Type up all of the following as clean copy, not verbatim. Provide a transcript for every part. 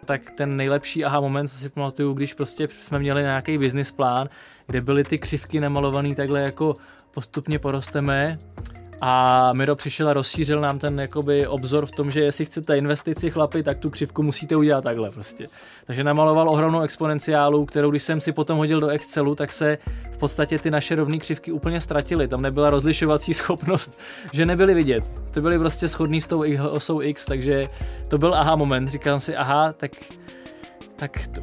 tak ten nejlepší aha moment, co si pamatuju, když prostě jsme měli nějaký business plán, kde byly ty křivky namalovaný takhle jako postupně porosteme a Miro přišel a rozšířil nám ten jakoby obzor v tom, že jestli chcete investici chlapi, tak tu křivku musíte udělat takhle prostě. Takže namaloval ohromnou exponenciálu, kterou když jsem si potom hodil do Excelu, tak se v podstatě ty naše rovné křivky úplně ztratily. Tam nebyla rozlišovací schopnost, že nebyly vidět. To byly prostě shodný s tou osou X, takže to byl aha moment. Říkal si aha, tak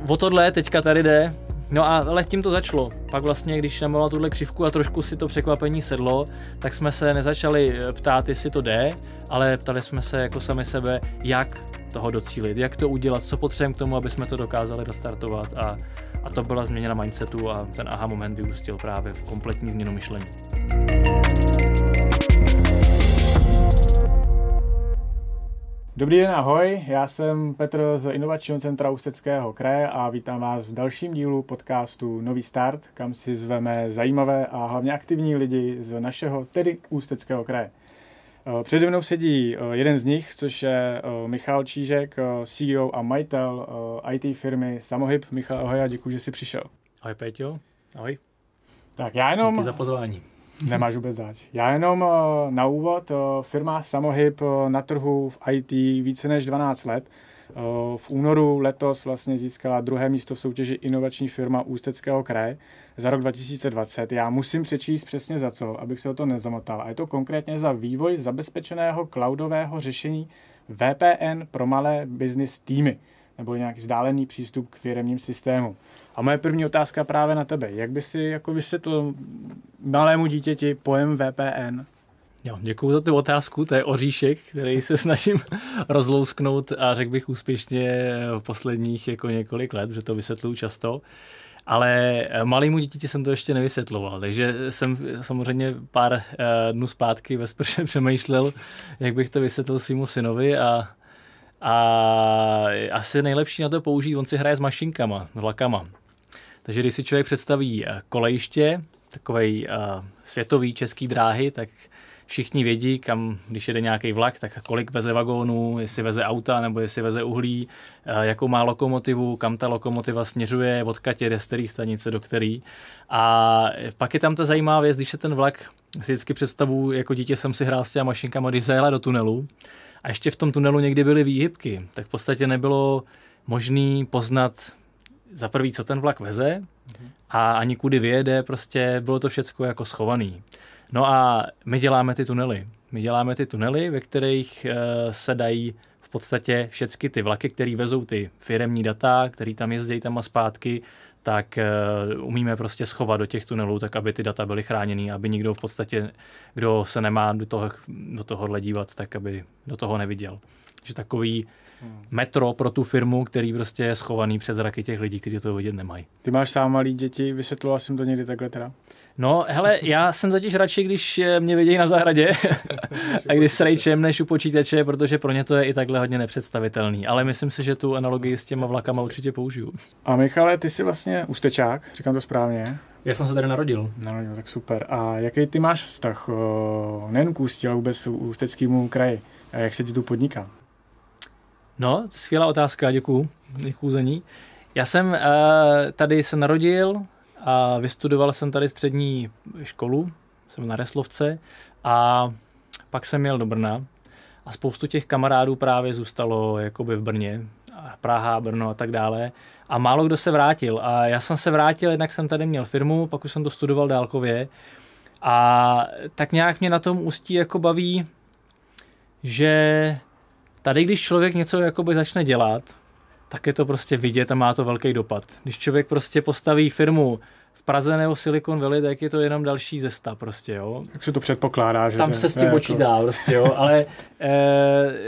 o tohle teďka tady jde. No ale tím to začalo. Pak vlastně, když namaloval tuhle křivku a trošku si to překvapení sedlo, tak jsme se nezačali ptát, jestli to jde, ale ptali jsme se jako sami sebe, jak toho docílit, jak to udělat, co potřebujeme k tomu, aby jsme to dokázali dostartovat a to byla změna mindsetu a ten aha moment vyústil právě v kompletní změnu myšlení. Dobrý den, ahoj, já jsem Petr z Inovačního centra Ústeckého kraje a vítám vás v dalším dílu podcastu Nový start, kam si zveme zajímavé a hlavně aktivní lidi z našeho, tedy Ústeckého kraje. Přede mnou sedí jeden z nich, což je Michal Čížek, CEO a majitel IT firmy Samohyb. Michal, ahoj a děkuji, že jsi přišel. Ahoj Péťo, ahoj. Tak já jenom... Díky za pozvání. Nemáš vůbec zač. Já jenom na úvod, firma Samohyb na trhu v IT více než 12 let. V únoru letos vlastně získala 2. místo v soutěži Inovační firma Ústeckého kraje za rok 2020. Já musím přečíst přesně za co, abych se o to nezamotal. A je to konkrétně za vývoj zabezpečeného cloudového řešení VPN pro malé business týmy, nebo nějaký vzdálený přístup k firemním systémům. A moje první otázka právě na tebe. Jak by si jako vysvětlil malému dítěti pojem VPN? Jo, děkuju za tu otázku, to je oříšek, který se snažím rozlousknout a řekl bych úspěšně v posledních jako několik let, že to vysvětluju často. Ale malému dítěti jsem to ještě nevysvětloval, takže jsem samozřejmě pár dnů zpátky ve sprše přemýšlel, jak bych to vysvětlil svýmu synovi a asi nejlepší na to použít, on si hraje s mašinkama, vlakama. Takže když si člověk představí kolejiště, takovej světový český dráhy, tak všichni vědí, kam, když jede nějaký vlak, tak kolik veze vagónů, jestli veze auta nebo jestli veze uhlí, jakou má lokomotivu, kam ta lokomotiva směřuje, odkud jede z který stanice do který. A pak je tam ta zajímavá věc, když se ten vlak, si vždycky představu, jako dítě jsem si hrál s těma mašinkama, když zajela do tunelu a ještě v tom tunelu někdy byly výhybky, tak v podstatě nebylo možné poznat za prvý, co ten vlak veze a ani kudy vyjede, prostě bylo to všecko jako schovaný. No a my děláme ty tunely. My děláme ty tunely, ve kterých se dají v podstatě všechny ty vlaky, které vezou ty firemní data, které tam jezdí tam a zpátky, tak umíme prostě schovat do těch tunelů, tak aby ty data byly chráněný, aby nikdo v podstatě, kdo se nemá do tohohle dívat, tak aby do toho neviděl. Takže takový metro pro tu firmu, který prostě je schovaný před zraky těch lidí, kteří to vidět nemají. Ty máš sám malý děti, vysvětloval jsem to někdy takhle teda? No, hele, já jsem totiž radši, když mě vidějí na zahradě a když srejčem než u počítače, protože pro ně to je i takhle hodně nepředstavitelný. Ale myslím si, že tu analogii s těma vlakama určitě použiju. A Michale, ty jsi vlastně Ústečák, říkám to správně? Já jsem se tady narodil. Narodil, tak super. A jaký ty máš vztah nejen k Ústí, ale vůbec Ústeckému kraji? A jak se ti tu podniká? No, skvělá otázka, děkuju za ní. Já jsem tady se narodil a vystudoval jsem tady střední školu, jsem na Reslovce a pak jsem jel do Brna a spoustu těch kamarádů právě zůstalo jakoby v Brně, Praha, Brno a tak dále a málo kdo se vrátil a já jsem se vrátil, jednak jsem tady měl firmu, pak už jsem to studoval dálkově a tak nějak mě na tom Ústí jako baví, že tady, když člověk něco jakoby začne dělat, tak je to prostě vidět a má to velký dopad. Když člověk prostě postaví firmu v Praze nebo v Silicon Valley, tak je to jenom další cesta prostě, jo. Jak se to předpokládá, že? Tam se s tím počítá prostě, jo, ale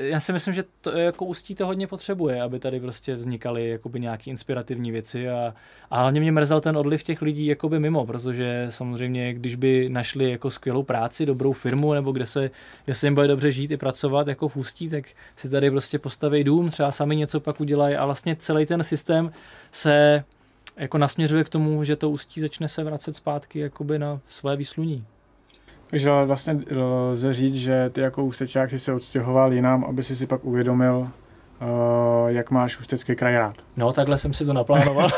já si myslím, že to jako Ústí to hodně potřebuje, aby tady prostě vznikaly jakoby nějaký inspirativní věci a hlavně mě mrzel ten odliv těch lidí jakoby mimo, protože samozřejmě, když by našli jako skvělou práci, dobrou firmu, nebo kde se jim bude dobře žít i pracovat jako v Ústí, tak si tady prostě postaví dům, třeba sami něco pak udělají a vlastně celý ten systém se jako nasměřuje k tomu, že to Ústí začne se vracet zpátky jakoby na své výsluní. Takže vlastně lze říct, že ty jako Ústečák si se odstěhoval jinam, aby si pak uvědomil jak máš Ústecký kraj rád? No, takhle jsem si to naplánoval.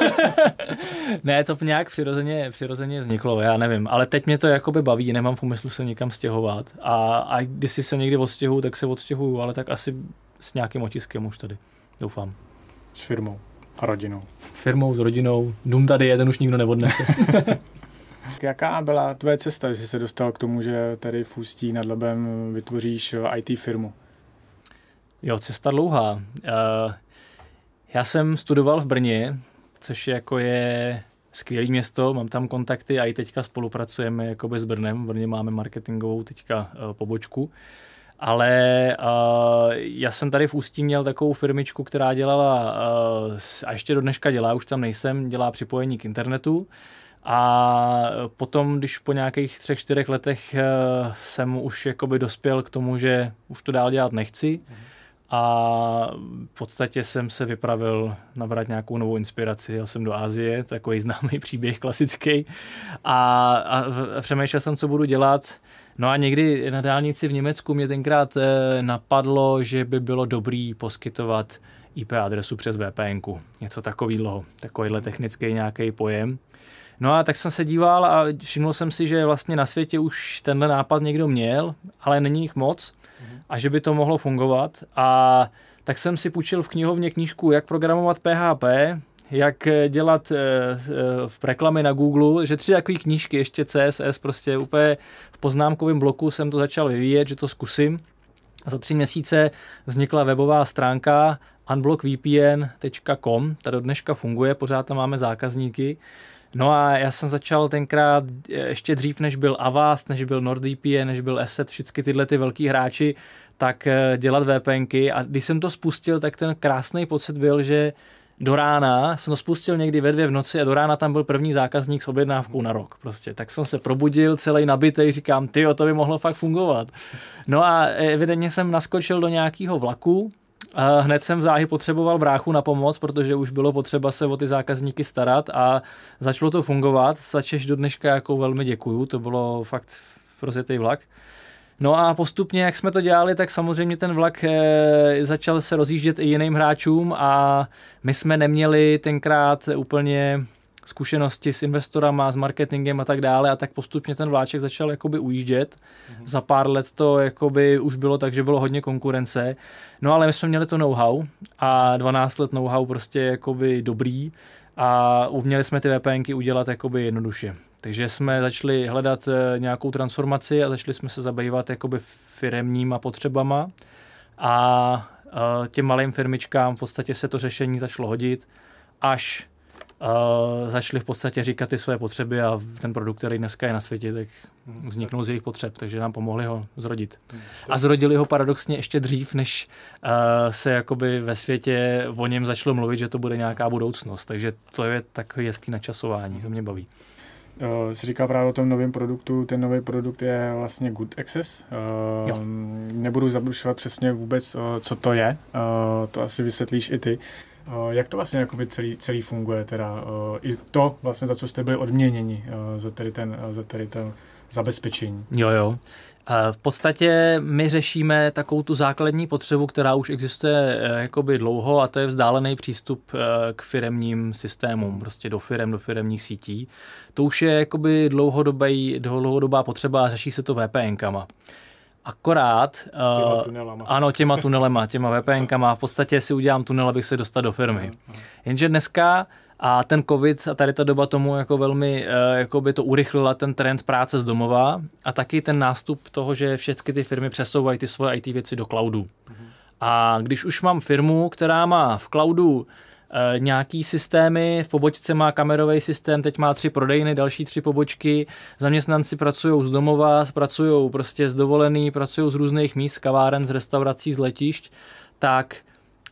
Ne, to nějak přirozeně vzniklo, já nevím. Ale teď mě to jakoby baví, nemám v úmyslu se někam stěhovat. A když si se někdy odstěhuju, tak se odstěhuju, ale tak asi s nějakým otiskem už tady, doufám. S firmou a rodinou. Firmou, s rodinou. Dům tady je, ten už nikdo neodnese. Jaká byla tvoje cesta, že jsi se dostal k tomu, že tady v Ústí nad Labem vytvoříš IT firmu? Jo, cesta dlouhá. Já jsem studoval v Brně, což jako je skvělé město, mám tam kontakty a i teďka spolupracujeme jakoby s Brnem. V Brně máme marketingovou teďka pobočku. Ale já jsem tady v Ústí měl takovou firmičku, která dělala, a ještě do dneška dělá, už tam nejsem, dělá připojení k internetu. A potom, když po nějakých 3-4 letech jsem už jakoby dospěl k tomu, že už to dál dělat nechci, a v podstatě jsem se vypravil nabrat nějakou novou inspiraci. Jel jsem do Asie, takový známý příběh klasický. A přemýšlel jsem, co budu dělat. No a někdy na dálnici v Německu mě tenkrát napadlo, že by bylo dobrý poskytovat IP adresu přes VPNku. Něco takovýhle technický nějaký pojem. No a tak jsem se díval a všiml jsem si, že vlastně na světě už tenhle nápad někdo měl, ale není jich moc a že by to mohlo fungovat. A tak jsem si půjčil v knihovně knížku, jak programovat PHP, jak dělat v reklamy na Google, že 3 takové knížky, ještě CSS, prostě úplně v poznámkovém bloku jsem to začal vyvíjet, že to zkusím. A za 3 měsíce vznikla webová stránka unblockvpn.com, ta do dneška funguje, pořád tam máme zákazníky. No a já jsem začal tenkrát ještě dřív, než byl Avast, než byl NordVPN, než byl Asset, všechny tyhle ty velký hráči, tak dělat VPNky. A když jsem to spustil, tak ten krásný pocit byl, že do rána, jsem to spustil někdy ve 2 v noci a do rána tam byl první zákazník s objednávkou na rok. Prostě. Tak jsem se probudil celý nabitej, říkám, tyjo, to by mohlo fakt fungovat. No a evidentně jsem naskočil do nějakého vlaku, a hned jsem v záhy potřeboval bráchu na pomoc, protože už bylo potřeba se o ty zákazníky starat a začalo to fungovat, za Češ do dneška jako velmi děkuju, to bylo fakt rozjetý vlak. No a postupně, jak jsme to dělali, tak samozřejmě ten vlak začal se rozjíždět i jiným hráčům a my jsme neměli tenkrát úplně zkušenosti s investorama, s marketingem a tak dále a tak postupně ten vláček začal jakoby ujíždět. Za pár let to jakoby už bylo tak, že bylo hodně konkurence. No ale my jsme měli to know-how a 12 let know-how prostě jakoby dobrý a uměli jsme ty VPNky udělat jakoby jednoduše. Takže jsme začali hledat nějakou transformaci a začali jsme se zabývat jakoby firemníma potřebama a těm malým firmičkám v podstatě se to řešení začalo hodit, až začali v podstatě říkat ty své potřeby a ten produkt, který dneska je na světě, tak vzniknul z jejich potřeb, takže nám pomohli ho zrodit. A zrodili ho paradoxně ještě dřív, než se jakoby ve světě o něm začalo mluvit, že to bude nějaká budoucnost, takže to je takový hezký načasování, to mě baví. Jsi říkal právě o tom novém produktu, ten nový produkt je vlastně Good Access. Nebudu zabrušovat přesně vůbec, co to je, to asi vysvětlíš i ty. Jak to vlastně jakoby celý funguje, teda i to vlastně, za co jste byli odměněni, za tady ten zabezpečení? Jo. V podstatě my řešíme takovou tu základní potřebu, která už existuje jakoby dlouho, a to je vzdálený přístup k firemním systémům, prostě do firemních sítí. To už je jakoby dlouhodobá potřeba a řeší se to VPNkama. Akorát, těma tunelema, těma VPNkama, v podstatě si udělám tunel, abych se dostal do firmy. Jenže dneska a ten covid a tady ta doba tomu jako velmi jakoby to urychlila ten trend práce z domova a taky ten nástup toho, že všechny ty firmy přesouvají ty svoje IT věci do cloudu. A když už mám firmu, která má v cloudu nějaký systémy, v pobočce má kamerový systém, teď má 3 prodejny, další 3 pobočky, zaměstnanci pracují z domova, pracují prostě z dovolený, pracují z různých míst, kaváren, z restaurací, z letišť, tak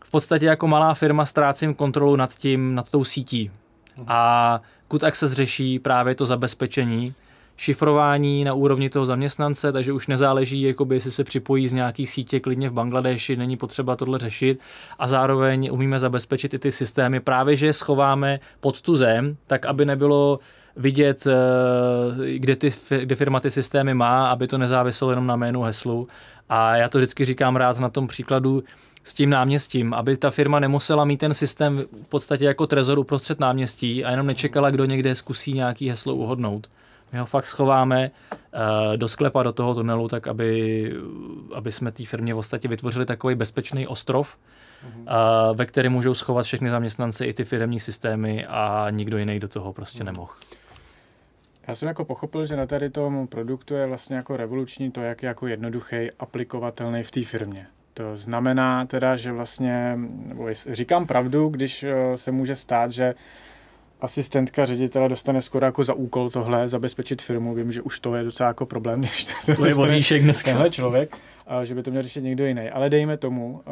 v podstatě jako malá firma ztrácím kontrolu nad tou sítí. A Good Access řeší právě to zabezpečení, šifrování na úrovni toho zaměstnance, takže už nezáleží, jakoby, jestli se připojí z nějaký sítě klidně v Bangladeši, není potřeba tohle řešit a zároveň umíme zabezpečit i ty systémy, právě že je schováme pod tu zem, tak aby nebylo vidět, kde firma ty systémy má, aby to nezáviselo jenom na jménu, heslu A já to vždycky říkám rád na tom příkladu s tím náměstím, aby ta firma nemusela mít ten systém v podstatě jako trezor uprostřed náměstí a jenom nečekala, kdo někde zkusí nějaký heslo uhodnout. My ho fakt schováme do sklepa, do toho tunelu, tak aby jsme té firmě v podstatě vytvořili takový bezpečný ostrov, ve kterém můžou schovat všechny zaměstnanci i ty firemní systémy a nikdo jiný do toho prostě nemohl. Já jsem jako pochopil, že na tady tomu produktu je vlastně jako revoluční to, jak je jako jednoduchý, aplikovatelný v té firmě. To znamená teda, že vlastně, nebo říkám pravdu, když se může stát, že asistentka ředitele dostane skoro jako za úkol tohle, zabezpečit firmu. Vím, že už to je docela jako problém, když to je vodíšek dneska. Tenhle člověk, že by to měl řešit někdo jiný. Ale dejme tomu,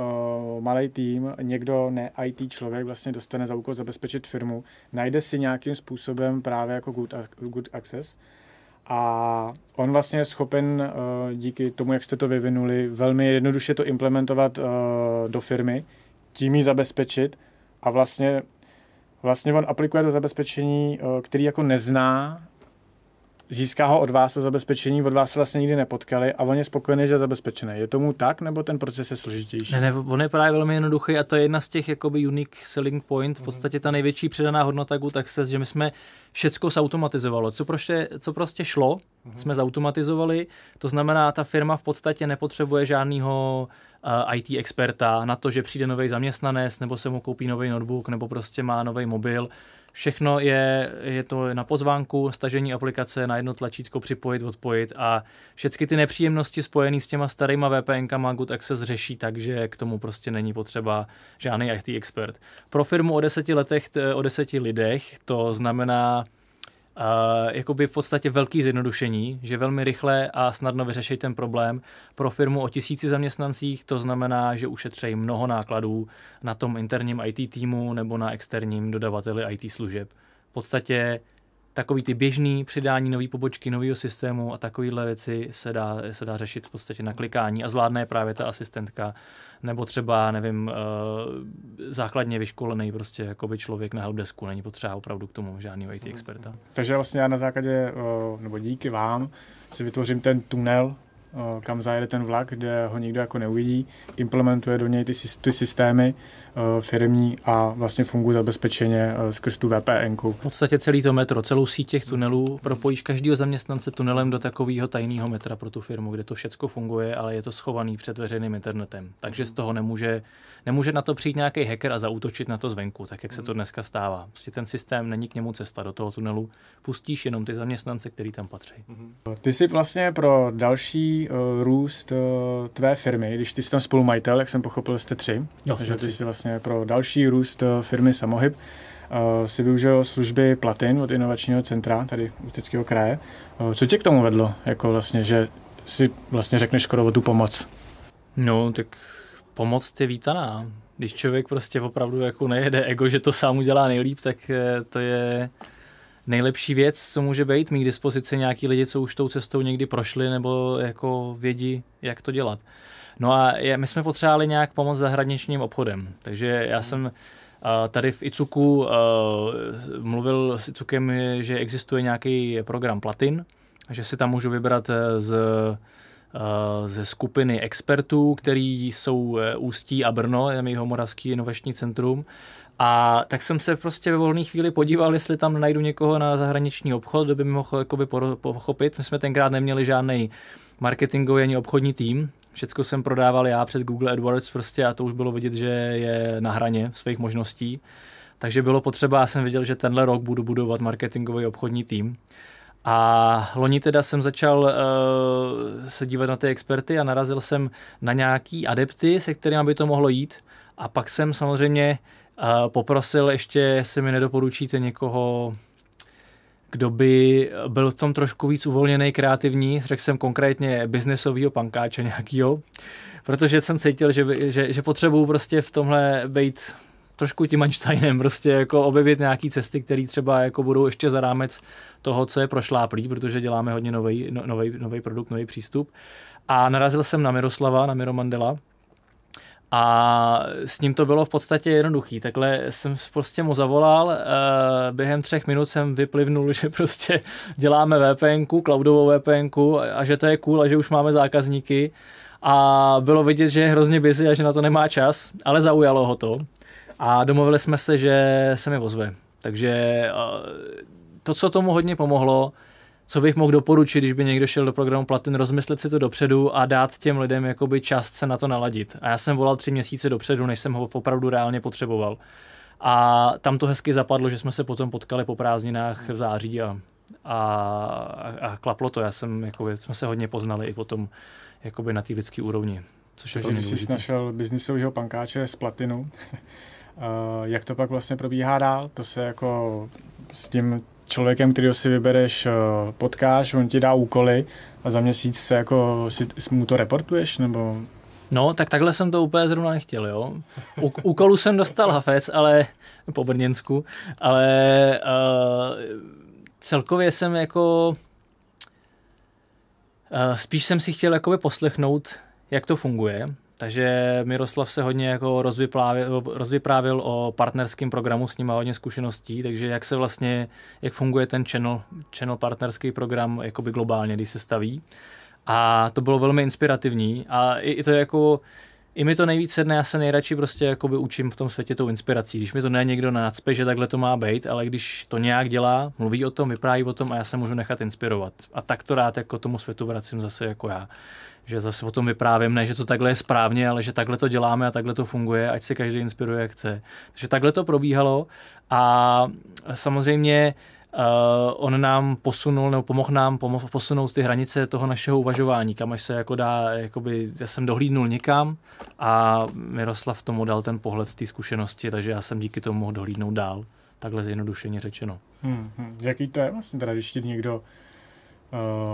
malý tým, někdo ne IT člověk vlastně dostane za úkol zabezpečit firmu, najde si nějakým způsobem právě jako good access a on vlastně je schopen díky tomu, jak jste to vyvinuli, velmi jednoduše to implementovat do firmy, tím ji zabezpečit a vlastně on aplikuje to zabezpečení, který jako nezná, získá ho od vás to zabezpečení, od vás se vlastně nikdy nepotkali a on je spokojený, že je zabezpečený. Je tomu tak, nebo ten proces je složitější? Ne, on je právě velmi jednoduchý a to je jedna z těch jakoby unique selling point, v podstatě ta největší přidaná hodnota Good Access, že my jsme všecko zautomatizovalo. Co prostě šlo, jsme zautomatizovali, to znamená, ta firma v podstatě nepotřebuje žádnýho IT experta na to, že přijde nový zaměstnanec, nebo se mu koupí nový notebook, nebo prostě má nový mobil. Všechno je to na pozvánku, stažení aplikace, na jedno tlačítko připojit, odpojit a všechny ty nepříjemnosti spojené s těma starýma VPNkama Good Access řeší tak, že k tomu prostě není potřeba žádný IT expert. Pro firmu o 10 lidech to znamená jakoby v podstatě velký zjednodušení, že velmi rychle a snadno vyřeší ten problém. Pro firmu o 1000 zaměstnancích to znamená, že ušetří mnoho nákladů na tom interním IT týmu nebo na externím dodavateli IT služeb. V podstatě takový ty běžný přidání nový pobočky, nového systému a takovéhle věci se dá řešit v podstatě na klikání a zvládne právě ta asistentka nebo třeba, nevím, základně vyškolený prostě jakoby člověk na helpdesku, není potřeba opravdu k tomu žádného IT experta. Takže vlastně já na základě, nebo díky vám, si vytvořím ten tunel, kam zajede ten vlak, kde ho nikdo jako neuvidí, implementuje do něj ty systémy firmní a vlastně funguje zabezpečeně skrz tu VPNku. V podstatě celý to metro, celou síť těch tunelů propojíš každého zaměstnance tunelem do takového tajného metra pro tu firmu, kde to všecko funguje, ale je to schovaný před veřejným internetem. Takže z toho nemůže na to přijít nějaký hacker a zaútočit na to zvenku, tak jak se to dneska stává. Prostě ten systém není k němu cesta do toho tunelu, pustíš jenom ty zaměstnance, který tam patří. Ty jsi vlastně pro další růst tvé firmy, když ty jsi tam spolumajitel, jak jsem pochopil, jste 3. Takže ty jsi vlastně pro další růst firmy Samohyb si využil služby Platin od inovačního centra tady Ústeckého kraje. Co tě k tomu vedlo? Jako vlastně, že si vlastně řekneš skoro o tu pomoc? No, tak pomoc je vítaná. Když člověk prostě opravdu jako nejede ego, že to sám udělá nejlíp, tak to je nejlepší věc, co může být, mít k dispozici nějaký lidi, co už tou cestou někdy prošli nebo jako vědí, jak to dělat. No a my jsme potřebovali nějak pomoct zahraničním obchodem, takže já jsem tady v Icuku mluvil s Icukem, že existuje nějaký program Platin, že si tam můžu vybrat ze skupiny expertů, který jsou Ústí a Brno, je Jihomoravský inovační centrum. A tak jsem se prostě ve volné chvíli podíval, jestli tam najdu někoho na zahraniční obchod, kdo by mi mohl jakoby pochopit. My jsme tenkrát neměli žádný marketingový ani obchodní tým. Všecko jsem prodával já přes Google AdWords prostě a to už bylo vidět, že je na hraně svých možností. Takže bylo potřeba, já jsem viděl, že tenhle rok budu budovat marketingový obchodní tým. A loni teda jsem začal se dívat na ty experty a narazil jsem na nějaký adepty, se kterými by to mohlo jít. A pak jsem samozřejmě poprosil ještě, jestli mi nedoporučíte někoho, kdo by byl v tom trošku víc uvolněný, kreativní. Řekl jsem konkrétně biznesovýho pankáče nějakýho, protože jsem cítil, že potřebuju prostě v tomhle být trošku tím Einsteinem, prostě jako objevit nějaký cesty, které třeba jako budou ještě za rámec toho, co je prošláplý, protože děláme hodně nový produkt, nový přístup. A narazil jsem na Miro Mandela. A s ním to bylo v podstatě jednoduchý. Takhle jsem prostě mu zavolal, během 3 minut jsem vyplivnul, že prostě děláme VPNku, cloudovou VPNku a že to je cool a že už máme zákazníky. a bylo vidět, že je hrozně busy a že na to nemá čas, ale zaujalo ho to a domluvili jsme se, že se mi ozve. Takže to, co tomu hodně pomohlo, co bych mohl doporučit, když by někdo šel do programu Platin, rozmyslet si to dopředu a dát těm lidem jakoby čas se na to naladit. A já jsem volal 3 měsíce dopředu, než jsem ho opravdu reálně potřeboval. A tam to hezky zapadlo, že jsme se potom potkali po prázdninách v září a klaplo to. Jsme se hodně poznali i potom jakoby na té lidské úrovni. Což je když jsi našel biznisového pankáče z Platinu, jak to pak vlastně probíhá dál? To se jako s tím člověkem, kterýho si vybereš, potkáš, on ti dá úkoly a za měsíc se jako mu to reportuješ, nebo... No, tak takhle jsem to úplně zrovna nechtěl, jo. Úkolu jsem dostal hafec, ale po brněnsku, ale celkově jsem jako spíš jsem si chtěl jakoby poslechnout, jak to funguje. Takže Miroslav se hodně jako rozvyprávěl o partnerském programu, s ním má hodně zkušeností, takže jak funguje ten channel partnerský program jakoby globálně, když se staví. A to bylo velmi inspirativní a i mi to nejvíc sedne, já se nejradši prostě jakoby učím v tom světě tou inspirací. Když mi to ne někdo nacpe, že takhle to má být, ale když to nějak dělá, mluví o tom, vypráví o tom a já se můžu nechat inspirovat. A tak to rád jako tomu světu vracím zase jako já. Že zase o tom vyprávím, ne, že to takhle je správně, ale že takhle to děláme a takhle to funguje, ať se každý inspiruje, jak chce. Takže takhle to probíhalo a samozřejmě on nám posunul, nebo pomohl nám posunout ty hranice toho našeho uvažování, kam až se jako dá, jakoby, já jsem dohlídnul někam a Miroslav tomu dal ten pohled z té zkušenosti, takže já jsem díky tomu mohl dohlídnout dál. Takhle zjednodušeně řečeno. Jaký to je vlastně teda, když ti někdo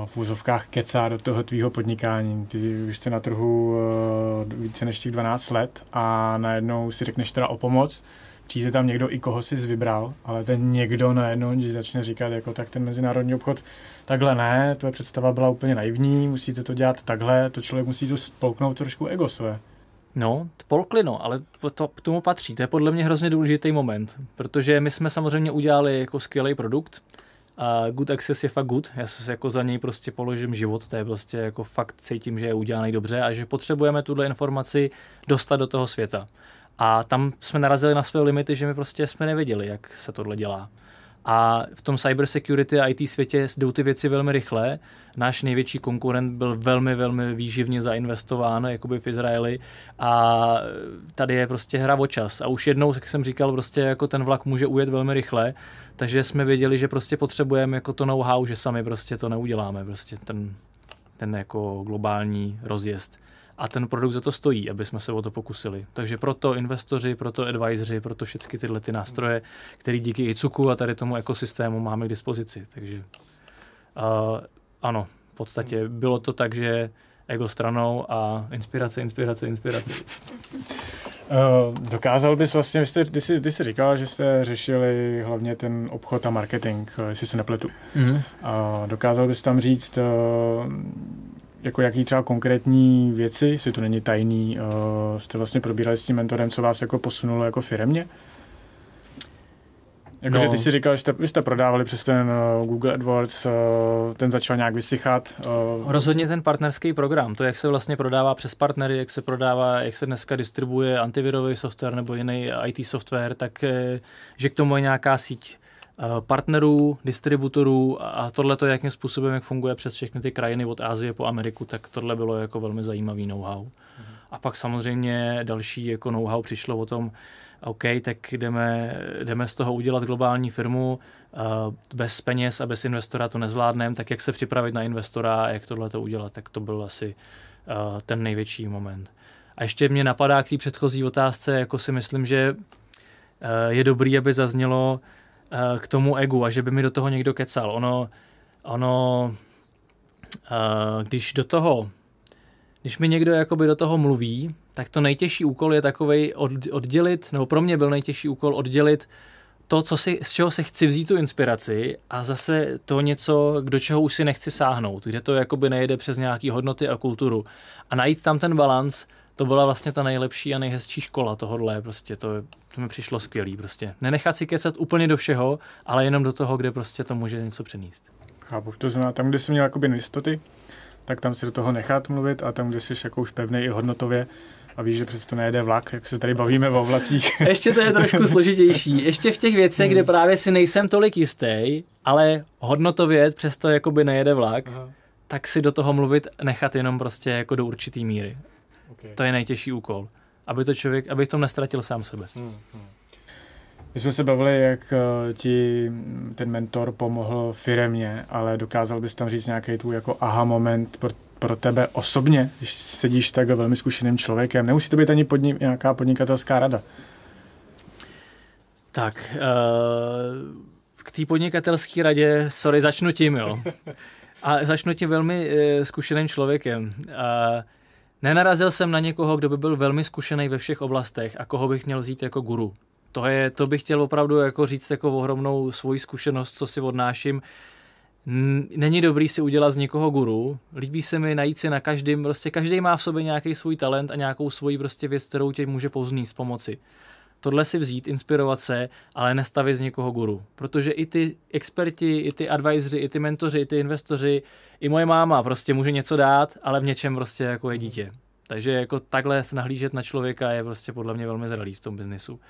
v úzovkách kecá do toho tvýho podnikání. Ty už jste na trhu více než těch 12 let a najednou si řekneš teda o pomoc, přijde tam někdo, i koho jsi vybral, ale ten někdo najednou, když začne říkat, jako tak ten mezinárodní obchod, takhle ne, tvoje představa byla úplně naivní, musíte to dělat takhle, to člověk musí to spolknout trošku ego své. No, polkli, no, ale to k tomu patří. To je podle mě hrozně důležitý moment, protože my jsme samozřejmě udělali jako skvělý produkt, a Good Access je fakt good, já se jako za něj prostě položím život, to je prostě jako fakt cítím, že je udělaný dobře a že potřebujeme tuhle informaci dostat do toho světa. A tam jsme narazili na své limity, že my prostě jsme nevěděli, jak se tohle dělá. A v tom cybersecurity a IT světě jdou ty věci velmi rychle. Náš největší konkurent byl velmi, velmi výživně zainvestován jakoby v Izraeli a tady je prostě hra o čas. A už jednou, jak jsem říkal, prostě jako ten vlak může ujet velmi rychle, takže jsme věděli, že prostě potřebujeme jako to know-how, že sami prostě to neuděláme, prostě ten jako globální rozjezd. A ten produkt za to stojí, aby jsme se o to pokusili. Takže proto investoři, proto advisoři, proto všechny tyhle ty nástroje, které díky ICUKu a tady tomu ekosystému máme k dispozici. Takže ano, v podstatě bylo to tak, že ego stranou a inspirace. Dokázal bys vlastně, ty jsi říkal, že jste řešili hlavně ten obchod a marketing, jestli se nepletu. Mm-hmm. Dokázal bys tam říct, jako jaký třeba konkrétní věci, jestli to není tajný, jste vlastně probírali s tím mentorem, co vás jako posunulo jako firemně? Jakože ty si říkal, že jste prodávali přes ten Google AdWords, ten začal nějak vysychat. Rozhodně ten partnerský program, to jak se vlastně prodává přes partnery, jak se dneska distribuje antivirový software nebo jiný IT software, tak že k tomu je nějaká síť partnerů, distributorů a tohleto, jakým způsobem, jak funguje přes všechny ty krajiny od Asie po Ameriku, tak tohle bylo jako velmi zajímavý know-how. A pak samozřejmě další jako know-how přišlo o tom, OK, tak jdeme z toho udělat globální firmu, bez peněz a bez investora to nezvládneme, tak jak se připravit na investora a jak tohleto udělat, tak to byl asi ten největší moment. A ještě mě napadá k té předchozí otázce, jako si myslím, že je dobrý, aby zaznělo k tomu egu a že by mi do toho někdo kecal. Ono když mi někdo jakoby do toho mluví, tak to nejtěžší úkol je takovej oddělit, nebo pro mě byl nejtěžší úkol oddělit to, z čeho se chci vzít tu inspiraci a zase to něco, do čeho už si nechci sáhnout, kde to jakoby nejede přes nějaký hodnoty a kulturu. A najít tam ten balans, to byla vlastně ta nejlepší a nejhezčí škola tohodle, prostě to mi přišlo skvělý, prostě. Nenechat si kecat úplně do všeho, ale jenom do toho, kde prostě to může něco přenést. Chápu, to znamená tam, kde jsem měl jakoby nejistoty, tak tam si do toho nechat mluvit a tam, kde jsi jako už pevnej i hodnotově a víš, že přesto nejede vlak, jak se tady bavíme o vlacích. Ještě to je trošku složitější. Ještě v těch věcech, kde právě si nejsem tolik jistý, ale hodnotově přesto jakoby nejede vlak, tak si do toho mluvit nechat jenom prostě jako do určitý míry. Okay. To je nejtěžší úkol. Aby v tom nestratil sám sebe. My jsme se bavili, jak ti ten mentor pomohl firemně, ale dokázal bys tam říct nějaký tvůj jako aha moment pro tebe osobně, když sedíš tak velmi zkušeným člověkem. Nemusí to být ani nějaká podnikatelská rada. Tak, k té podnikatelské radě, začnu tím, jo. A začnu tím velmi zkušeným člověkem. Nenarazil jsem na někoho, kdo by byl velmi zkušený ve všech oblastech a koho bych měl vzít jako guru. To bych chtěl opravdu jako říct jako ohromnou svoji zkušenost, co si odnáším. Není dobrý si udělat z někoho guru. Líbí se mi najít si na každém, prostě každý má v sobě nějaký svůj talent a nějakou svoji prostě věc, kterou tě může povznést, pomoci. Tohle si vzít, inspirovat se, ale nestavit z někoho guru. Protože i ty experti, i ty advisoři, i ty mentoři, i ty investoři, i moje máma prostě může něco dát, ale v něčem prostě jako je dítě. Takže jako takhle se nahlížet na člověka je prostě podle mě velmi zralý v tom biznisu.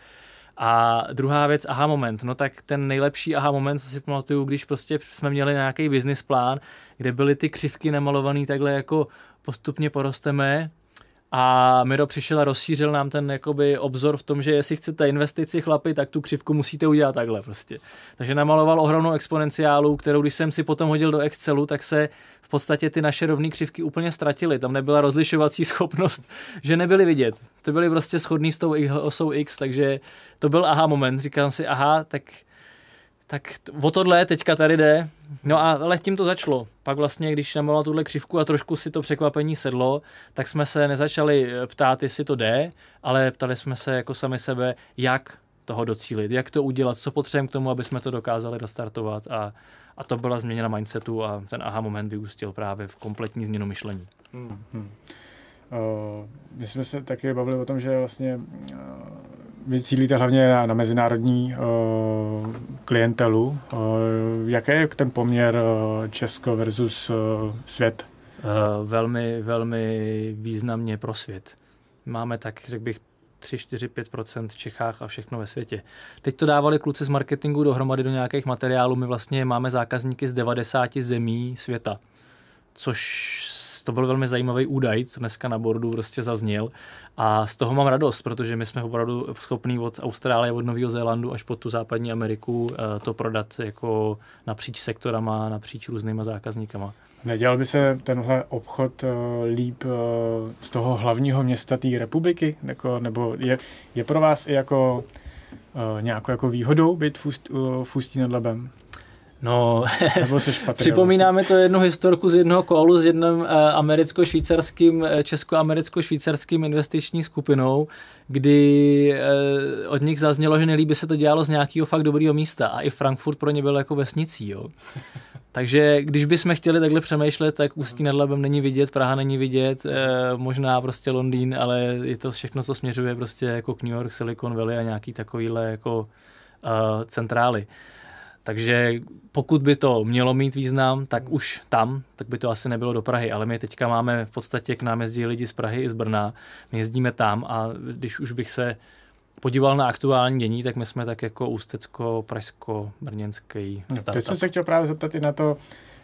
A druhá věc, aha moment. No tak ten nejlepší aha moment, co si pamatuju, když prostě jsme měli nějaký business plán, kde byly ty křivky namalovaný takhle jako postupně porosteme a Miro přišel a rozšířil nám ten jakoby obzor v tom, že jestli chcete investici chlapi, tak tu křivku musíte udělat takhle prostě. Takže namaloval ohromnou exponenciálu, kterou když jsem si potom hodil do Excelu, tak se v podstatě ty naše rovné křivky úplně ztratily. Tam nebyla rozlišovací schopnost, že nebyly vidět. To byly prostě shodný s tou osou X, takže to byl aha moment. Říkám si, aha, tak o tohle teďka tady jde. No ale tím to začalo. Pak vlastně, když namaloval tuhle křivku a trošku si to překvapení sedlo, tak jsme se nezačali ptát, jestli to jde, ale ptali jsme se jako sami sebe, jak toho docílit, jak to udělat, co potřebujeme k tomu, aby jsme to dokázali dostartovat a to byla změna mindsetu a ten aha moment vyústil právě v kompletní změnu myšlení. My jsme se taky bavili o tom, že vlastně vy cílíte hlavně na mezinárodní klientelu. Jaký je ten poměr Česko versus svět? Velmi, velmi významně pro svět. Máme tak, řekl bych, 3-4-5% v Čechách a všechno ve světě. Teď to dávali kluci z marketingu dohromady do nějakých materiálů. My vlastně máme zákazníky z 90 zemí světa, což to byl velmi zajímavý údaj, co dneska na boardu prostě zazněl. A z toho mám radost, protože my jsme opravdu schopní od Austrálie, od Nového Zélandu až po tu západní Ameriku to prodat jako napříč sektorama, napříč různýma zákazníkama. Nedělal by se tenhle obchod líp z toho hlavního města té republiky? Nebo je pro vás i jako nějakou jako výhodou být v Ústí nad Labem? No, připomínáme to jednu historku z jednoho kolu s jedním česko-americko-švýcarským investiční skupinou, kdy od nich zaznělo, že nelíbí se to dělalo z nějakého fakt dobrýho místa a i Frankfurt pro ně byl jako vesnicí. Jo. Takže když bychom chtěli takhle přemýšlet, tak Ústí nad Labem není vidět, Praha není vidět, možná prostě Londýn, ale je to všechno, co směřuje prostě jako k New York, Silicon Valley a nějaký takovýhle jako centrály. Takže pokud by to mělo mít význam, tak už tam, tak by to asi nebylo do Prahy, ale my teďka máme v podstatě k nám jezdí lidi z Prahy i z Brna, my jezdíme tam a když už bych se podíval na aktuální dění, tak my jsme tak jako ústecko-pražsko-brněnský startup. Teď jsem se chtěl právě zeptat i na to,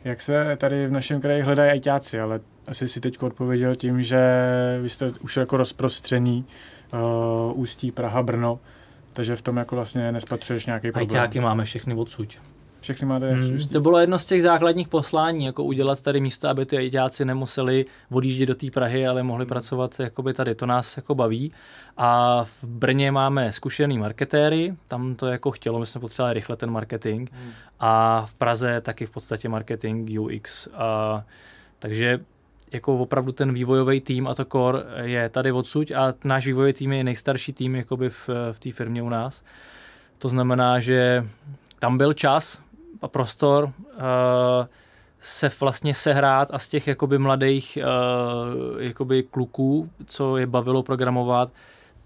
jak se tady v našem kraji hledají ajťáci, ale asi si teď odpověděl tím, že vy jste už jako rozprostřený Ústí, Praha, Brno, takže v tom jako vlastně nespatřuješ nějaký problém. Ajťáky máme všechny odsud. Všechny máte To bylo jedno z těch základních poslání, jako udělat tady místo, aby ty ajťáci nemuseli odjíždět do té Prahy, ale mohli pracovat jakoby tady. To nás jako baví. A v Brně máme zkušený marketéry, tam to jako chtělo, my jsme potřebovali rychle ten marketing. A v Praze taky v podstatě marketing, UX. Takže jako opravdu ten vývojový tým a to core je tady odsud a náš vývojový tým je nejstarší tým jakoby v té firmě u nás. To znamená, že tam byl čas a prostor se vlastně sehrát a z těch jakoby mladých jakoby kluků, co je bavilo programovat,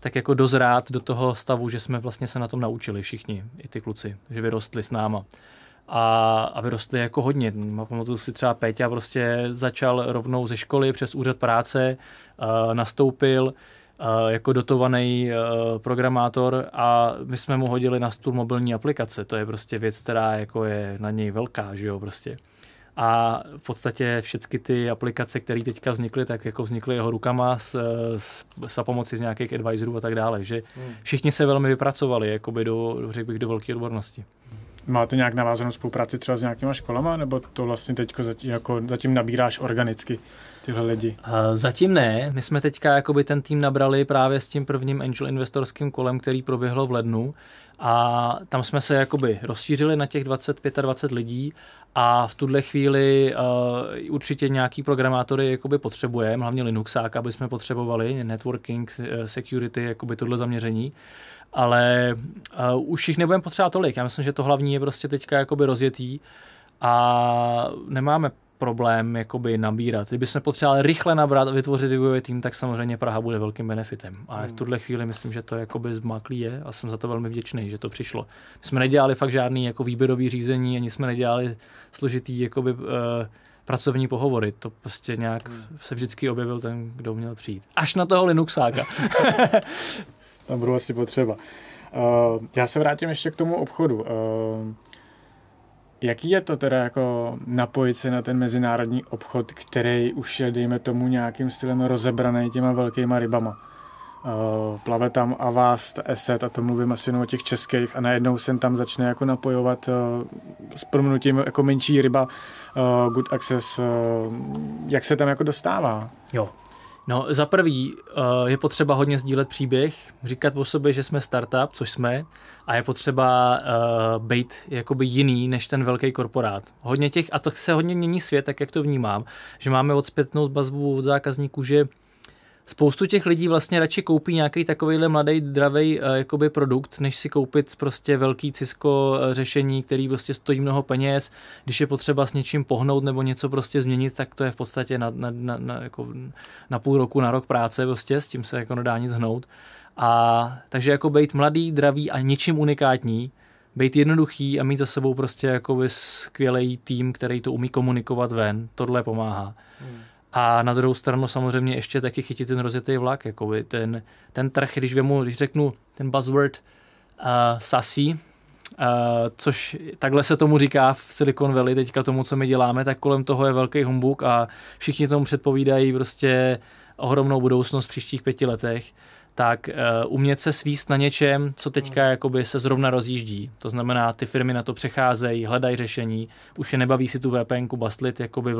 tak jako dozrát do toho stavu, že jsme vlastně se na tom naučili všichni, i ty kluci, že vyrostli s náma. a vyrostli jako hodně. Pamatuju si třeba Péťa prostě začal rovnou ze školy přes úřad práce, nastoupil jako dotovaný programátor a my jsme mu hodili na stůl mobilní aplikace. To je prostě věc, která jako je na něj velká, že jo, prostě. A v podstatě všechny ty aplikace, které teďka vznikly, tak jako vznikly jeho rukama za pomoci z nějakých advisorů a tak dále, že všichni se velmi vypracovali, jakoby řekl bych, do velké odbornosti. Máte nějak navázanou spolupráci třeba s nějakýma školama, nebo to vlastně teďko zatím nabíráš organicky tyhle lidi? Zatím ne. My jsme teďka jakoby ten tým nabrali právě s tím prvním angel investorským kolem, který proběhlo v lednu a tam jsme se jakoby rozšířili na těch 25 lidí a v tuhle chvíli určitě nějaký programátory jakoby potřebujeme, hlavně Linuxák, aby jsme potřebovali, networking, security, jakoby tohle zaměření. Ale už jich nebudeme potřebovat tolik. Já myslím, že to hlavní je prostě teďka jakoby rozjetý a nemáme problém jakoby nabírat. Kdybychom potřebovali rychle nabrat a vytvořit vývojový tým, tak samozřejmě Praha bude velkým benefitem. Ale v tuhle chvíli myslím, že to jakoby zmáklý je a jsem za to velmi vděčný, že to přišlo. My jsme nedělali fakt žádný jako výběrový řízení, ani jsme nedělali složitý jakoby pracovní pohovory. To prostě nějak se vždycky objevil ten, kdo měl přijít. Až na toho Linuxáka. Tam budou asi potřeba. Já se vrátím ještě k tomu obchodu. Jaký je to teda jako napojit se na ten mezinárodní obchod, který už je, dejme tomu, nějakým stylem rozebraný těma velkýma rybama? Plave tam Avast, Asset, a to mluvím asi jenom o těch českých, a najednou sem tam začne jako napojovat s prominutím jako menší ryba Good Access. Jak se tam jako dostává? Jo. No, za prvý je potřeba hodně sdílet příběh, říkat o sobě, že jsme startup, což jsme, a je potřeba být jakoby jiný než ten velký korporát. Hodně těch, a to se hodně mění svět, tak jak to vnímám, že máme zpětnou vazbu od zákazníků, že spoustu těch lidí vlastně radši koupí nějaký takovejhle mladý, dravej jakoby produkt, než si koupit prostě velký Cisco řešení, který prostě stojí mnoho peněz. Když je potřeba s něčím pohnout nebo něco prostě změnit, tak to je v podstatě na půl roku, na rok práce prostě, s tím se jako nedá nic hnout. A takže jako být mladý, dravý a ničím unikátní, být jednoduchý a mít za sebou prostě jakoby skvělý tým, který to umí komunikovat ven, tohle pomáhá. A na druhou stranu samozřejmě ještě taky chytit ten rozjetý vlak, jakoby ten trh, když řeknu ten buzzword SaaS, což takhle se tomu říká v Silicon Valley, teďka tomu, co my děláme, tak kolem toho je velký humbuk a všichni tomu předpovídají prostě ohromnou budoucnost v příštích 5 letech, tak umět se svíst na něčem, co teďka jakoby se zrovna rozjíždí. To znamená, ty firmy na to přecházejí, hledají řešení, už je nebaví si tu VPNku bastlit jakoby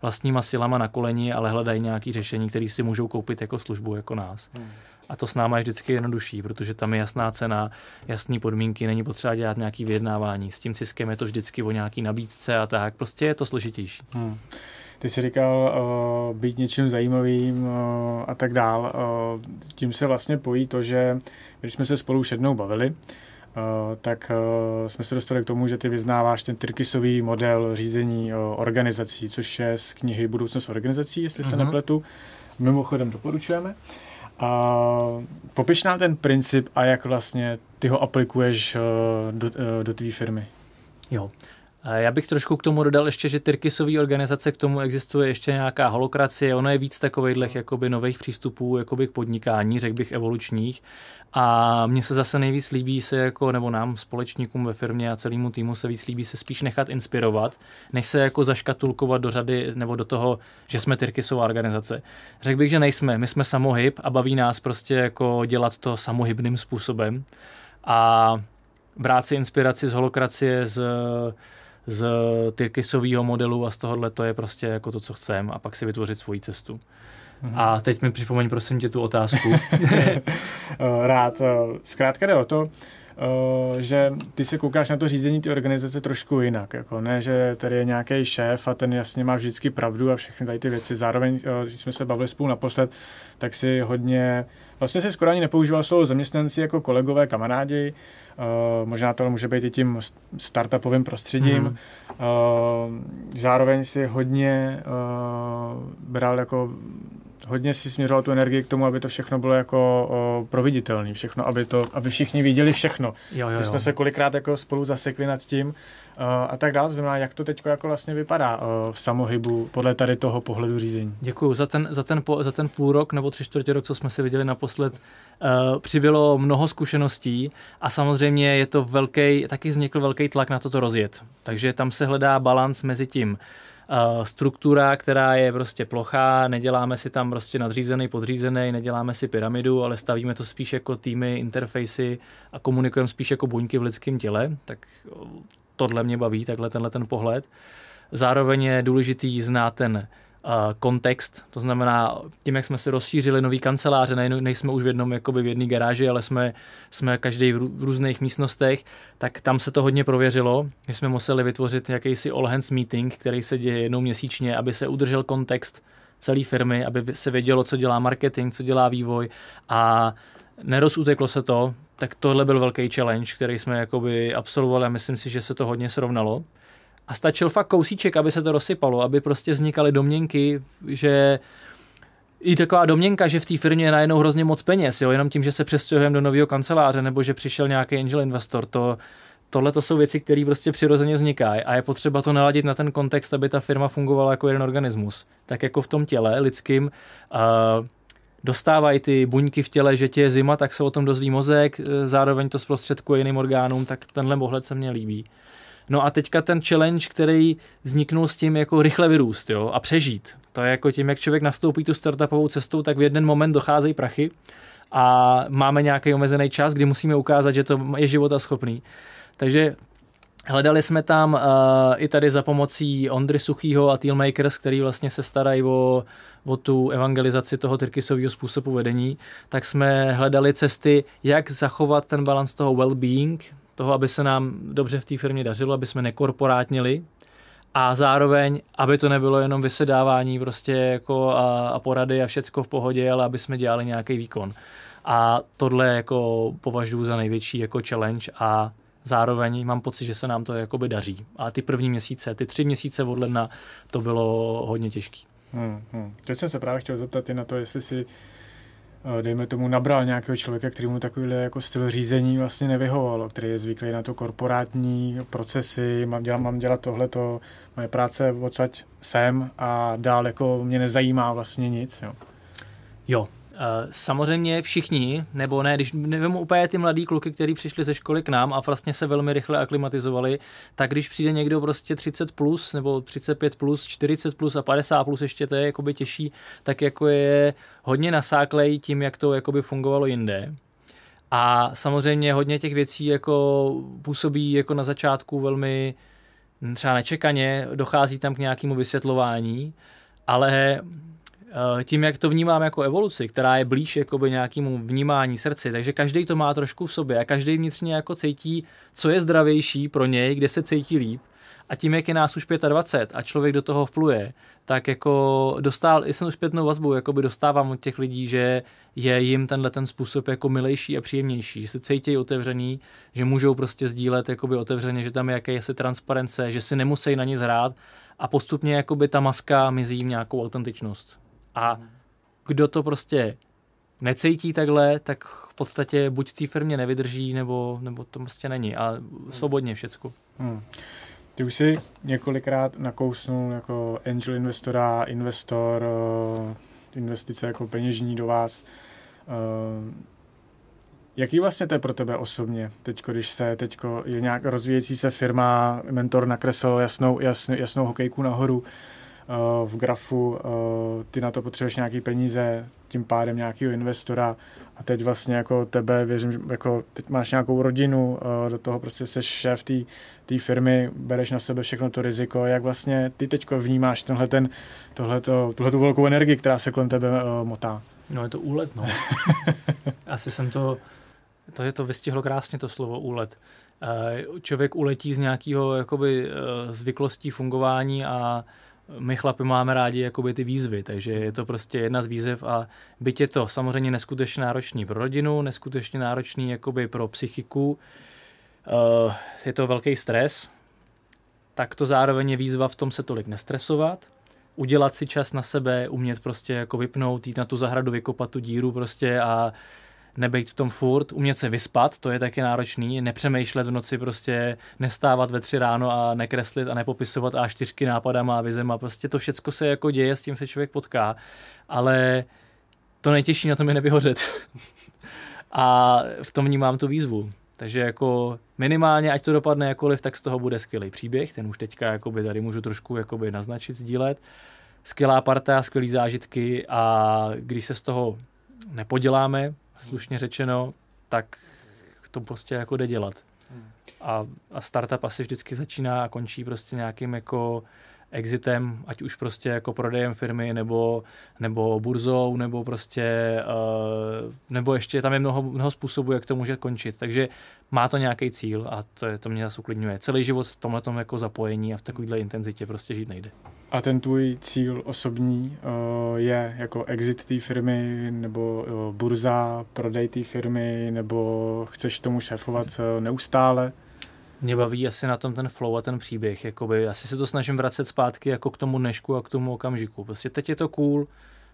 vlastníma silama na koleni, ale hledají nějaké řešení, které si můžou koupit jako službu, jako nás. A to s náma je vždycky jednodušší, protože tam je jasná cena, jasné podmínky, není potřeba dělat nějaké vyjednávání. S tím Ciskem je to vždycky o nějaký nabídce a tak, prostě je to složitější. Ty jsi říkal být něčím zajímavým a tak dál. Tím se vlastně pojí to, že když jsme se spolu už jednou bavili, tak jsme se dostali k tomu, že ty vyznáváš ten Tyrkisový model řízení organizací, což je z knihy Budoucnost organizací, jestli se nepletu. Mimochodem doporučujeme. Popiš nám ten princip a jak vlastně ty ho aplikuješ do tvý firmy. Jo. Já bych trošku k tomu dodal ještě, že Tyrkisový organizace, k tomu existuje ještě nějaká holokracie, ono je víc takovejhlech jakoby nových přístupů jakoby k podnikání, řekl bych evolučních. A mně se zase nejvíc líbí se jako, nebo nám společníkům ve firmě a celému týmu se víc líbí se spíš nechat inspirovat, než se jako zaškatulkovat do řady nebo do toho, že jsme Tyrkisová organizace. Řekl bych, že nejsme, my jsme samohyb a baví nás prostě jako dělat to samohybným způsobem a brát si inspiraci z holokracie, z Tyrkisového modelu a z tohohle to je prostě jako to, co chceme a pak si vytvořit svoji cestu. A teď mi připomeň prosím tě tu otázku. Rád. Zkrátka jde o to, že ty se koukáš na to řízení ty organizace trošku jinak. Jako ne, že tady je nějaký šéf a ten jasně má vždycky pravdu a všechny tady ty věci. Zároveň, když jsme se bavili spolu naposled, tak si hodně, vlastně si skoro ani nepoužíval slovo zaměstnanci jako kolegové, kamarádi. Možná to může být i tím startupovým prostředím. Zároveň si hodně bral jako hodně si směřoval tu energii k tomu, aby to všechno bylo jako providitelné, všechno, aby všichni viděli všechno. Jo. My jsme se kolikrát jako spolu zasekli nad tím a tak dále. To znamená, jak to teď jako vlastně vypadá v samohybu podle tady toho pohledu řízení. Děkuju. Za ten půl rok nebo 3/4 rok, co jsme se viděli naposled, přibylo mnoho zkušeností a samozřejmě je to taky vznikl velký tlak na toto rozjet. Takže tam se hledá balans mezi tím struktura, která je prostě plochá, neděláme si tam prostě nadřízený, podřízený, neděláme si pyramidu, ale stavíme to spíš jako týmy, interfejsy a komunikujeme spíš jako buňky v lidském těle, tak tohle mě baví, takhle ten pohled. Zároveň je důležitý znát ten kontext, to znamená, tím, jak jsme se rozšířili nový kanceláře, nejsme už v jedné garáži, ale jsme každý v různých místnostech, tak tam se to hodně prověřilo, že jsme museli vytvořit jakýsi all hands meeting, který se děje jednou měsíčně, aby se udržel kontext celé firmy, aby se vědělo, co dělá marketing, co dělá vývoj a nerozuteklo se to, tak tohle byl velký challenge, který jsme jakoby absolvovali a myslím si, že se to hodně srovnalo. A stačil fakt kousíček, aby se to rozsypalo, aby prostě vznikaly domněnky, že i taková domněnka, že v té firmě je najednou hrozně moc peněz, jo? Jenom tím, že se přestěhujeme do nového kanceláře nebo že přišel nějaký angel investor, tohle to jsou věci, které prostě přirozeně vznikají a je potřeba to naladit na ten kontext, aby ta firma fungovala jako jeden organismus. Tak jako v tom těle lidským dostávají ty buňky v těle, že tě je zima, tak se o tom dozví mozek, zároveň to zprostředkuje jiným orgánům, tak tenhle pohled se mně líbí. No a teďka ten challenge, který vzniknul s tím jako rychle vyrůst, jo, a přežít. To je jako tím, jak člověk nastoupí tu startupovou cestou, tak v jeden moment docházejí prachy a máme nějaký omezený čas, kdy musíme ukázat, že to je životaschopný. Takže hledali jsme tam i tady za pomocí Ondry Suchýho a Tealmakers, který vlastně se starají o tu evangelizaci toho Tyrkisového způsobu vedení, tak jsme hledali cesty, jak zachovat ten balans toho well-being, toho, aby se nám dobře v té firmě dařilo, aby jsme nekorporátnili a zároveň, aby to nebylo jenom vysedávání prostě jako a porady a všecko v pohodě, ale aby jsme dělali nějaký výkon. A tohle jako považuji za největší jako challenge a zároveň mám pocit, že se nám to jakoby daří. A ty první měsíce, ty 3 měsíce od ledna, to bylo hodně těžký. Teď jsem se právě chtěl zeptat i na to, jestli si dejme tomu, nabral nějakého člověka, který mu takovýhle jako styl řízení vlastně nevyhovovalo, který je zvyklý na to korporátní procesy, mám dělat tohleto, moje práce odsaď sem a dál jako mě nezajímá vlastně nic. Jo. Samozřejmě všichni, nebo ne, když nevím úplně ty mladý kluky, kteří přišli ze školy k nám a vlastně se velmi rychle aklimatizovali, tak když přijde někdo prostě 30 plus, nebo 35 plus, 40 plus a 50 plus, ještě to je jakoby těžší, tak jako je hodně nasáklej tím, jak to jakoby fungovalo jinde. A samozřejmě hodně těch věcí jako působí jako na začátku velmi třeba nečekaně, dochází tam k nějakému vysvětlování, ale tím, jak to vnímám jako evoluci, která je blíž jakoby nějakému vnímání srdci, takže každý to má trošku v sobě a každý vnitřně jako cítí, co je zdravější pro něj, kde se cítí líp. A tím, jak je nás už 25 a člověk do toho vpluje, tak jako jsem už zpětnou vazbu, jakoby dostávám od těch lidí, že je jim ten způsob jako milejší a příjemnější, že se cítí otevřený, že můžou prostě sdílet jakoby otevřeně, že tam je jakési transparence, že si nemusí na nic hrát a postupně jakoby ta maska mizí v nějakou autentičnost. A kdo to prostě necítí takhle, tak v podstatě buď v té firmě nevydrží, nebo to prostě není. A svobodně všecko. Ty už si několikrát nakousnul jako angel investora, investor, investice jako peněžní do vás. Jaký vlastně to je pro tebe osobně, když je nějak rozvíjející se firma, mentor nakreslil jasnou hokejku nahoru, v grafu, ty na to potřebuješ nějaký peníze, tím pádem nějakého investora a teď vlastně jako tebe, věřím, že jako teď máš nějakou rodinu, do toho prostě jsi šéf té firmy, bereš na sebe všechno to riziko, jak vlastně ty teďko vnímáš tuhletu velkou energii, která se kolem tebe motá? No je to úlet, no. Asi jsem to vystihlo krásně to slovo úlet. Člověk uletí z nějakého jakoby zvyklostí fungování a my chlapi máme rádi jakoby ty výzvy, takže je to prostě jedna z výzev a byť je to samozřejmě neskutečně náročný pro rodinu, neskutečně náročný jakoby pro psychiku, je to velký stres, tak to zároveň je výzva v tom se tolik nestresovat udělat si čas na sebe, umět prostě jako vypnout, jít na tu zahradu, vykopat tu díru prostě a nebejt v tom furt, umět se vyspat, to je taky náročný, nepřemýšlet v noci prostě, nevstávat ve 3 ráno a nekreslit a nepopisovat A4 nápadama a vizema, prostě to všecko se jako děje, s tím se člověk potká, ale to nejtěžší na tom je nevyhořet. A v tom vnímám tu výzvu. Takže jako minimálně, ať to dopadne jakoliv, tak z toho bude skvělý příběh, ten už teďka jakoby tady můžu trošku jakoby naznačit, sdílet. Skvělá parta, skvělý zážitky a když se z toho nepoděláme, slušně řečeno, tak to prostě jako jde dělat. A startup asi vždycky začíná a končí prostě nějakým jako exitem, ať už prostě jako prodejem firmy, nebo burzou, nebo prostě, nebo ještě tam je mnoho způsobů, jak to může končit. Takže má to nějaký cíl a to mě zase uklidňuje. Celý život v tomhletom jako zapojení a v takovéhle intenzitě prostě žít nejde. A ten tvůj cíl osobní je jako exit té firmy, nebo burza, prodej té firmy, nebo chceš tomu šéfovat neustále? Mě baví asi na tom ten flow a ten příběh. Jakoby, asi se to snažím vracet zpátky jako k tomu dnešku a k tomu okamžiku. Prostě teď je to cool,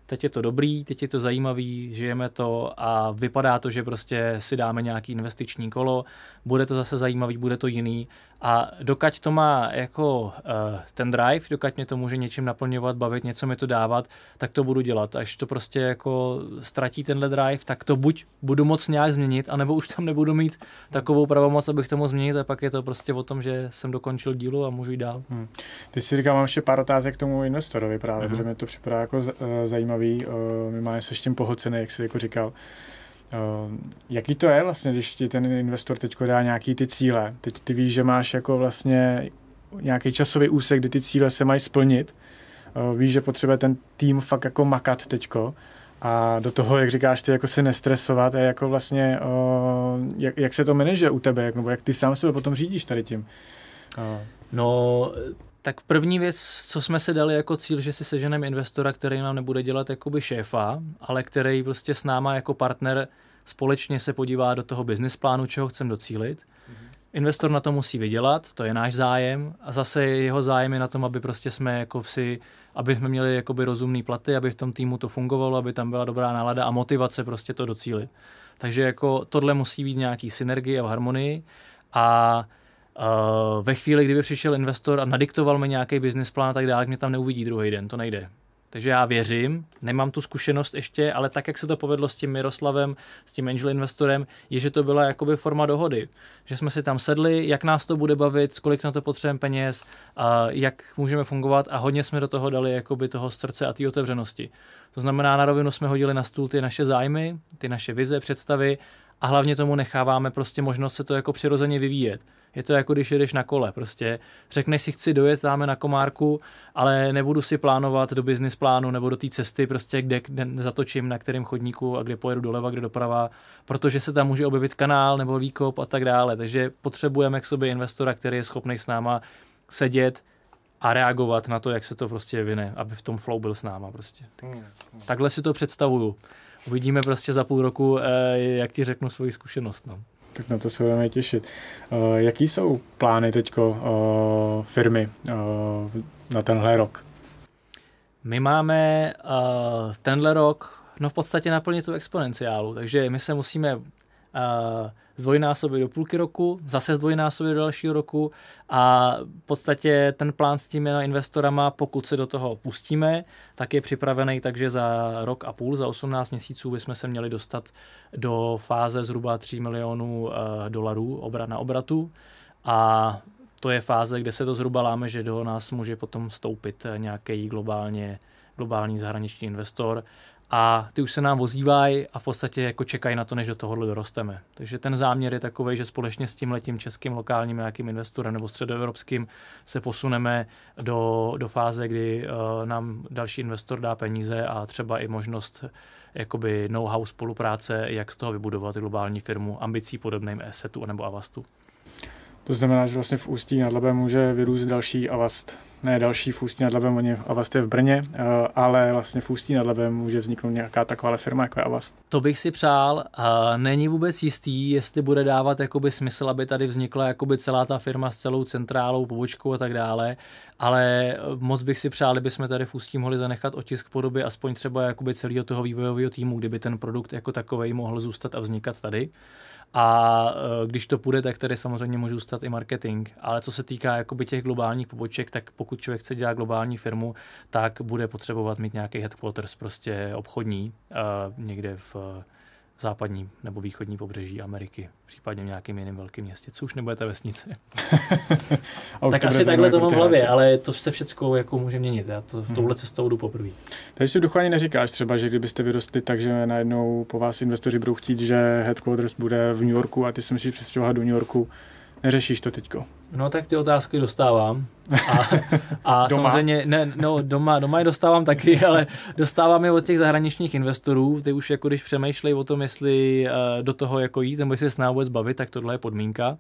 teď je to dobrý, teď je to zajímavý, žijeme to a vypadá to, že prostě si dáme nějaký investiční kolo, bude to zase zajímavý, bude to jiný a dokud to má jako ten drive, dokud mě to může něčím naplňovat, bavit, něco mi to dávat, tak to budu dělat. Až to prostě jako ztratí tenhle drive, tak to buď budu moc nějak změnit, anebo už tam nebudu mít takovou pravomoc, abych to mohl změnit a pak je to prostě o tom, že jsem dokončil dílu a můžu jít dál. Ty si říkal, mám ještě pár otázek k tomu investorovi právě, protože mě to připadá jako zajímavý, minimálně seš tím pohlcený, jak jsi jako říkal. Jaký to je vlastně, když ti ten investor teďko dá nějaký ty cíle? Teď ty víš, že máš jako vlastně nějaký časový úsek, kdy ty cíle se mají splnit. Víš, že potřebuje ten tým fakt jako makat teďko a do toho, jak říkáš, ty jako se nestresovat a jako vlastně, jak se to manažuje u tebe, nebo jak ty sám sebe potom řídíš tady tím? No, tak první věc, co jsme si dali jako cíl, že si seženeme investora, který nám nebude dělat jakoby šéfa, ale který prostě s náma jako partner společně se podívá do toho business plánu, čeho chceme docílit. Investor na to musí vydělat, to je náš zájem a zase jeho zájem je na tom, aby prostě aby jsme měli jakoby rozumný platy, aby v tom týmu to fungovalo, aby tam byla dobrá nálada a motivace prostě to docílit. Takže jako tohle musí být nějaký synergie a harmonii a ve chvíli, kdyby přišel investor a nadiktoval mi nějaký business plán a tak dále, mě tam neuvidí druhý den, to nejde. Takže já věřím, nemám tu zkušenost ještě, ale tak, jak se to povedlo s tím Miroslavem, s tím angel investorem, je, že to byla jakoby forma dohody. Že jsme si tam sedli, jak nás to bude bavit, kolik na to potřebujeme peněz, jak můžeme fungovat a hodně jsme do toho dali jakoby toho srdce a té otevřenosti. To znamená, na rovinu jsme hodili na stůl ty naše zájmy, ty naše vize, představy a hlavně tomu necháváme prostě možnost se to jako přirozeně vyvíjet. Je to jako když jedeš na kole, prostě řekneš si, chci dojet dáme na Komárku, ale nebudu si plánovat do business plánu nebo do té cesty, prostě kde zatočím, na kterém chodníku a kde pojedu doleva, kde doprava, protože se tam může objevit kanál nebo výkop a tak dále. Takže potřebujeme k sobě investora, který je schopný s náma sedět a reagovat na to, jak se to prostě vyne, aby v tom flow byl s náma prostě. Takhle si to představuju. Uvidíme prostě za půl roku, jak ti řeknu svoji zkušenost. No. Tak na to se budeme těšit. Jaký jsou plány teďko firmy na tenhle rok? My máme tenhle rok v podstatě naplnit tu exponenciálu, takže my se musíme zdvojnásobit do půlky roku, zase zdvojnásobit do dalšího roku a v podstatě ten plán s těmi investorama, pokud se do toho pustíme, tak je připravený, takže za rok a půl, za 18 měsíců bychom se měli dostat do fáze zhruba 3 milionů dolarů na obratu a to je fáze, kde se to zhruba láme, že do nás může potom vstoupit nějaký globální zahraniční investor a ty už se nám ozývají a v podstatě jako čekají na to, než do tohohle dorosteme. Takže ten záměr je takový, že společně s tímhletím českým lokálním nějakým investorem nebo středoevropským se posuneme do fáze, kdy nám další investor dá peníze a třeba i možnost jakoby know-how spolupráce, jak z toho vybudovat globální firmu ambicí podobným Assetu nebo Avastu. To znamená, že vlastně v Ústí nad Labem může vyrůst další Avast. Ne další v Ústí nad Labem, Avast je v Brně, ale vlastně v Ústí nad Labem může vzniknout nějaká taková firma jako je Avast. To bych si přál. Není vůbec jistý, jestli bude dávat jakoby smysl, aby tady vznikla jakoby celá ta firma s celou centrálou, pobočkou a tak dále, ale moc bych si přál, kdyby jsme tady v Ústí mohli zanechat otisk podoby aspoň třeba jakoby celého toho vývojového týmu, kdyby ten produkt jako takovej mohl zůstat a vznikat tady. A když to půjde, tak tady samozřejmě může zůstat i marketing. Ale co se týká jakoby těch globálních poboček, tak pokud člověk chce dělat globální firmu, tak bude potřebovat mít nějaký headquarters, prostě obchodní, někde v západní nebo východní pobřeží Ameriky, případně v nějakém jiném velkém městě, co už nebude ta vesnice. Tak asi takhle to mám v hlavě, ale to se všecko jako může měnit. Já touhle cestou jdu poprvé. Takže si v duchu ani neříkáš třeba, že kdybyste vyrostli tak, že najednou po vás investoři budou chtít, že headquarters bude v New Yorku a ty se musíš přestěhovat do New Yorku. Neřešíš to teďko? No tak ty otázky dostávám. A samozřejmě, doma je dostávám taky, ale dostávám je od těch zahraničních investorů. Ty už jako když přemýšlejí o tom, jestli do toho jako jít, nebo jestli se s námi vůbec bavit, tak tohle je podmínka.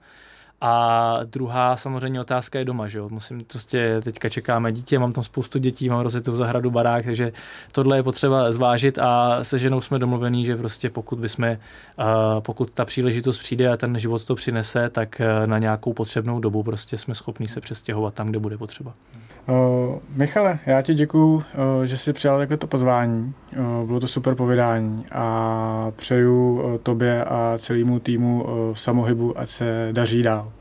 A druhá samozřejmě otázka je doma, že jo. Prostě teďka čekáme dítě, mám tam spoustu dětí, mám rozjetou zahradu, barák, takže tohle je potřeba zvážit a se ženou jsme domluvení, že prostě pokud ta příležitost přijde a ten život to přinese, tak na nějakou potřebnou dobu prostě jsme schopni se přestěhovat tam, kde bude potřeba. Michale, já ti děkuju, že jsi přijal takové to pozvání. Bylo to super povídání a přeju tobě a celému týmu Samohybu, ať se daří dál.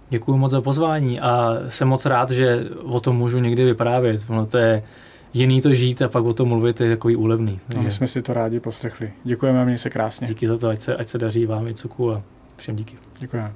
Děkuju moc za pozvání a jsem moc rád, že o tom můžu někdy vyprávět. Ono to je jiný to žít a pak o tom mluvit je takový úlevný. No, my jsme si to rádi poslechli. Děkujeme a měj se krásně. Díky za to, ať se daří vám i Cuku a všem díky. Děkujeme.